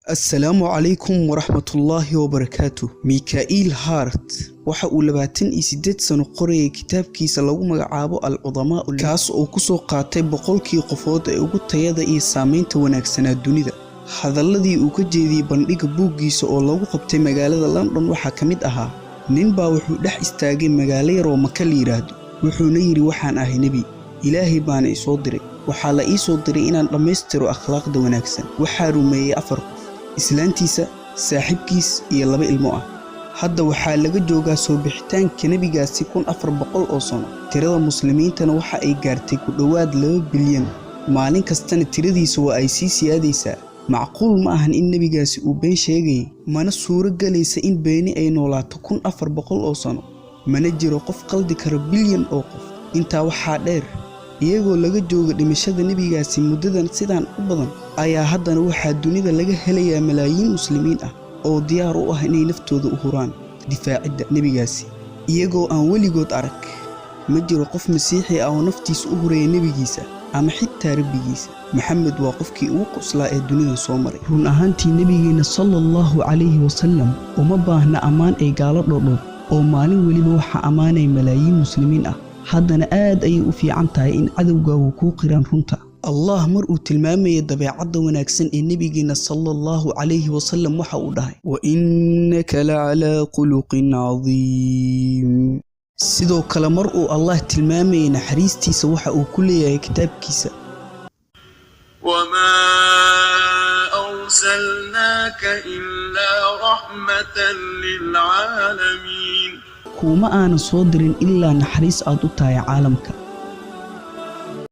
السلام عليكم ورحمة الله وبركاته. ميكائيل هارت waxa uu 28 sano qorayay kitaabkiisa lagu magacaabo al-Udamaa kaas oo ku soo qaatay boqolkii qofood ee ugu tayada iyo saameynta wanaagsanaa dunida. Hadaladii uu ka jeediyay bandhiga buuggiisa oo lagu qabtay magaalada London waxa kamid ahaa nin baa wuxuu dhex istaagay magaalo yar oo Maka la yiraahdo wuxuuna yiri waxaan ahay nabi Ilaahay baan i soo diray waxa la ii soo diray inaan dhameystiro akhlaaqda wanaagsan waxa rumeeyay afar islaantiisa saaxiibkiis iyo laba ilmo ah hadda waxaa laga joogaa soo bixitaanka nabigaasi 1400 oo sano tirada muslimiintana waxa ay gaartay ku dhawaad 2 bilyan maalin kastana tiradiisa waa ay sii siyaadaysaa macquul ma ahan in nabigaasi uu been sheegay mana suuro galaysa in beeni ay noolaato 1400 oo sano mana jiro qof qaldi kara bilyan oo qof intaa waxaa dheer iyagoo laga jooga dhimashada nabigaasi muddadan sidaan u badan ayaa haddana waxaa dunida laga helayaa malaayiin muslimiin ah oo diyaar u ah inay naftooda u huraan difaacidda nabigaasi iyagoo aan weligood arag ma jiro qof masiixi ah oo naftiisa u hureeyay nabigiisa ama xitaa rabbigiisa maxamed waa qofkii ugu qoslaa ee dunida soo maray run ahaantii nabigeena sallallahu calayhi wasallam uma baahna ammaan ay gaalo dhodhood oo maalin waliba waxa ammaanay malaayiin muslimiin ah haddana aad ay u fiican tahay in cadowgaagu ku qiran runta Allah mar uu tilmaamay dabeecadda wanaagsan ee nabigeena sallallahu calayhi wasallam waxa uu dhahay wa innaka la'ala khuluqin azim sidoo kale mar uu Allah tilmaamay naxariistiisa waxa uu ku leeyahay kitaabkiisa wama arsalnaka illa rahmatan lil alamin kuma aan soo dirin illa naxariis aad u tahay caalamka